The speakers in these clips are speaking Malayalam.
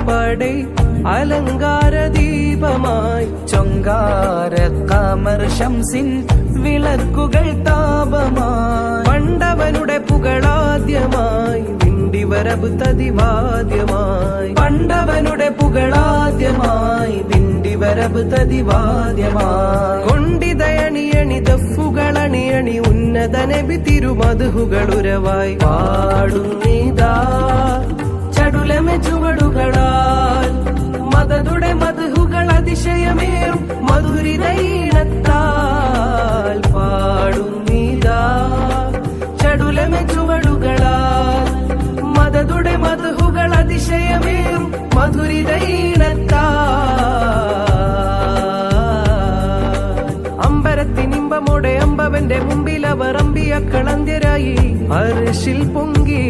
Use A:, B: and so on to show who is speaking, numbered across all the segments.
A: പടை അലങ്കാര ദീപമായി ചൊങ്കാര കമർ ശംസിൻ വിളക്കുകൾ താപമായി പണ്ടവനുടെ പുകളാദ്യമായി വിണ്ടിവരബ് തതിവാദ്യമായി പണ്ടവനുടെ പുകളാദ്യമായി വിണ്ടിവരബ് തതിവാദ്യമായി കൊണ്ടിതയണിയണി ദഫുകളണിയണി ഉന്നത നബി തിരുമധുകളുരവായി പാടുന്നിതാ ചടുലമെ ചുവടുകളാൽ മദതുടെ മധുകൾ അതിശയമേറും മധുരിതൈണത്താൽ പാടുന്നിതാ ചടുലമെ ചുവടുകളാൽ മദതുടെ മധുകൾ അതിശയമേറും മധുരിതൈണത്താൽ അമ്പരത്തിനിമ്പമോടെ അമ്പവന്റെ മുമ്പിൽ അവർ അമ്പിയക്കളന്ത്യരായി അർശിൽ പൊങ്കി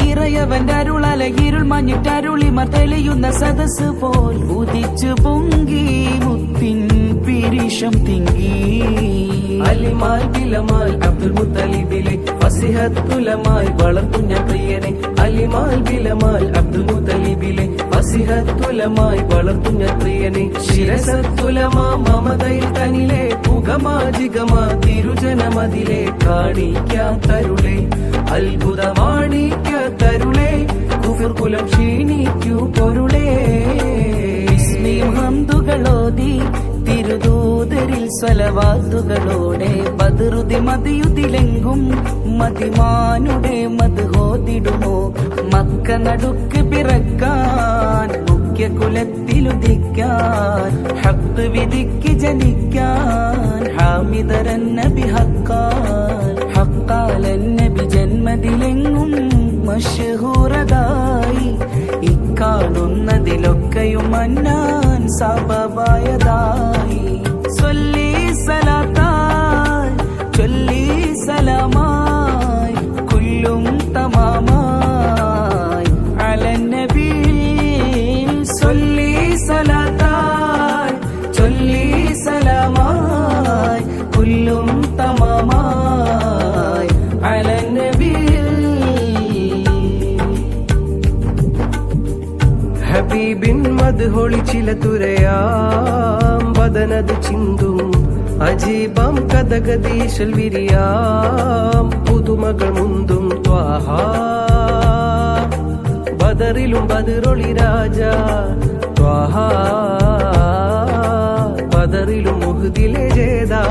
A: ഇറയവന്റെ അരുളല ഇരുൾ മഞ്ഞിട്ടരുളിമർ തെളിയുന്ന സദസ് പോൽ ഉദിച്ചു പൊങ്കി മുത്തിൻ പിരിശം തിങ്ങി അലിമാൽ ബിലമാൽ അബ്ദുൽ മുത്തലിബിലെ ഫസിഹത്തുലമായി വളർത്തും ഞാൻ പ്രിയനെ അലിമാൽ ബിലമാൽ അബ്ദുൽ മുത്തലിബിലെ ഫസിഹത്തുലമായി വളർത്തും ഞാൻ പ്രിയനെ ശിരസത്തുലമാ മമതയിൽ തനിലെ പുകമാജികമാ തിരുജനമതിലെ കാണിക്കാത്തരുളെ അത്ഭുതമാണിക്കാത്തരുളെ കുഫർ കുലം ക്ഷീണിക്കൂ പൊരുളേ ഇസ്മിയും ഹംദുകളോതി തിരുദൂതരിൽ സ്വലവാത്തുകളോടെ ബദറുതി മതിയുതിലെങ്കും മതിമാനുടെ മധുഹോതിടുമോ മക്ക നടുക്ക് പിറക്കാൻ മുഖ്യ കുലത്തിലുദിക്കാൻ ഹക്ക് വിധിക്ക് ജനിക്കാൻ ഹാമിദരൻ നബി ഹക്കാൽ ഹക്കാലൻ നബി ജന്മതിലെങ്ങും മഷ്ഹൂറതായി ഇക്കാണുന്നതിലൊക്കെയും മന്നാൻ സബബായതായി ചൊല്ലി സലാത്തായി ചൊല്ലി സലാമായി കുല്ലും തമാമായി അലൻ നബി ചൊല്ലി സലാത്തായി ചൊല്ലി സലാമായി കുല്ലും തമാമായി അലൻ നബി ഹബീബിൻ മദ്ഹൊളി ചില തുരയാം വദനത് ചിന്തും അജീബാം കഥകദീശൽ വിരിയാം പുതുമകൾ മുന്തും ത്വാഹ ബദറിലും ബദറൊളി രാജ ത്വാഹ ബദറിലും മുഹ്ദിലെ ജേദാ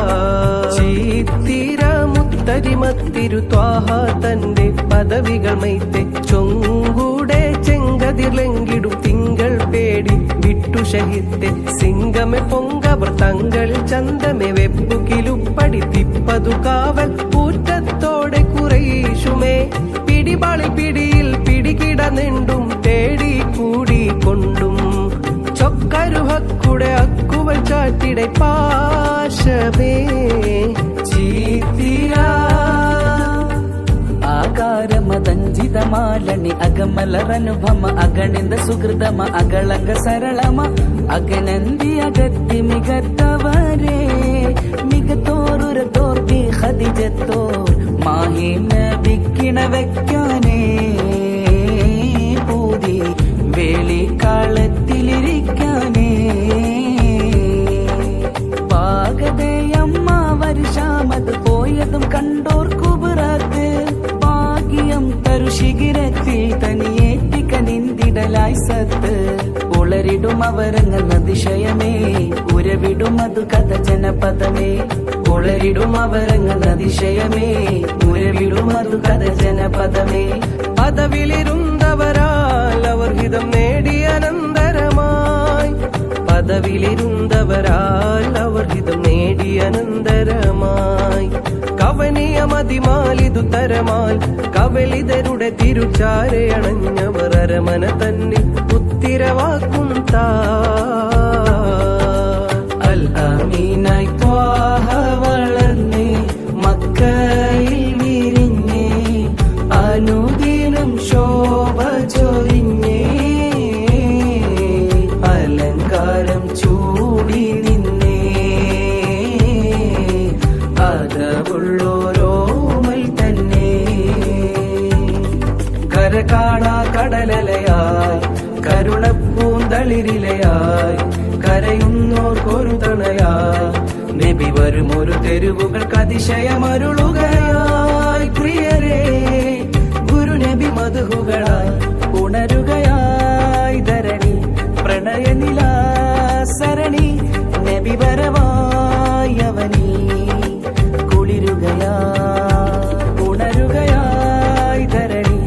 A: ചീത്തിര മുത്തരിമത്തിരു ത്വാഹ തന്റെ പദവികൾ മൈത്തെ ചൊങ്കൂടെ ചെങ്കതിർലെങ്കിടും തിങ്കൾ പേടി വിട്ടു ഷഹിത്തെ സിംഗമെ പൊങ്കവർ തങ്ങൾ ചന്തമെ വെപ്പുകിലുപ്പടി തിപ്പതു കാവൽ കൂറ്റത്തോടെ കുറേശുമേ പിടിപാളിൽ പിടിയിൽ പിടികിടന്നെണ്ടും തേടി കൂടി കൊണ്ടും ചൊക്കരുഹക്കുടെ അക്കുവൽ ചാറ്റിടെ പാശമേ ചീത്തിരാ ആകാരമതഞ്ചിതമാലണി അകമലറനുഭമ അഗണിന്ದ സുഹൃതമ അകളങ്ക സരളമ അകനന്ദി അഗത്തി മികത്തവരേ മികത്തോറുര തോർത്തി ഖദിജത്തോർ മാഹിന വിക്കിണ വെക്കാനേ പൂതി വേളിക്കാളത്തിലിരിക്കാനേ പാകതയമ്മ വർഷാമത് പോയതും കണ്ടോർ കുബറാത്ത് ശിഖിരത്തിൽ തനിയേറ്റിക്ക നിന്തിടലായി സത്ത് ഉളരിടും അവരങ്ങൾ അതിശയമേ ഉരവിടും അതു കഥ ജനപദമേ ഉളരിടും അവരങ്ങൾ അതിശയമേ ഉരവിടും അതു കഥ ജനപദമേ പദവിലിരുന്നവരാൽ അവർ ഹിതം നേടി അനന്തരമായി പദവിലിരുന്നവരാൽ അവർ ഹിതം നേടി അനന്തരമായി കവനിയമതിമാലിതു തരമാൽ കവലിതരുടെ തിരുച്ചാരയണഞ്ഞവർ അരമന തന്നിൽ ഉത്തിരവാക്കും താ ചൂടി നിന്നേ അതവുള്ളോരോമൽ തന്നെ കര കാണാ കടലലയായി കരുണപ്പൂന്തളിരിലയായി കരയുന്നോർക്കൊരു തണയായി നബി വരും ഒരു തെരുവുകൾക്ക് അതിശയമരുളുകയായി പ്രിയരേ ഗുരു നബി മധുഹുകളായി ഉണരുകയായി ധരണി പ്രണയനിലാസരണി നബി വരവായി അവനീ കുളിരുകയായി ഉണരുകയായി ധരണി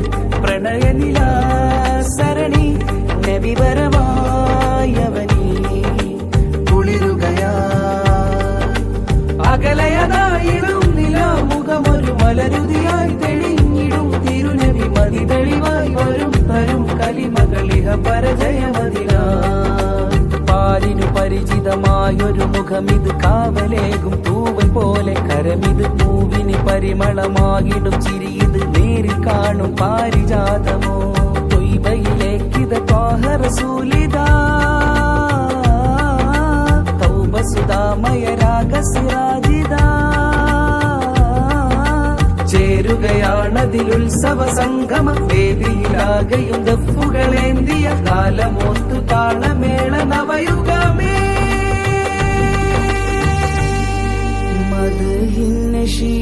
A: പ്രണയനിലാസരണി നബി വരവായി അവനീ കുളിരുകയായി അകലയതായിടും നിലാമുഖമൊരു മലരുതിയായി തെളിഞ്ഞിടും തിരുനബി മതി തെളിവായി വരും തരും കലിമകളിഹ പരജയമതില പാലിനു പരിചിതമായൊരു മുഖമിത് കാവലേകും തൂവൽ പോലെ കരമിത് പൂവിന് പരിമളമാകിടും ചിരിയത് നേരിൽ കാണും പാരിജാതമോ തൊയ്ബയിലേക്കിത് ത്വാഹ റസൂലിദാ തൗബസുദാമയ രാഗസിരാജിദാ ചേരുകയാണതിലുത്സവ സംഗമ വേദിയിലാകെയും ദഫുകളേന്തിയ കാലമോത്തു താളമേള നവയുഗമേ മദ്ഹിൻ നശീദാ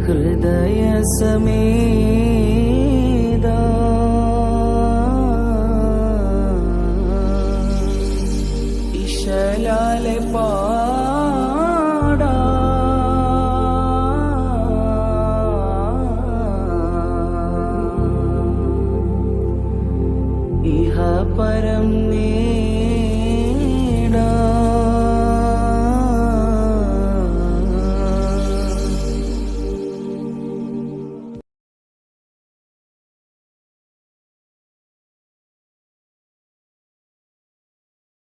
A: ഹൃദയ സമേദാ ഇശലാലെ പാടാ ഇഹ പരം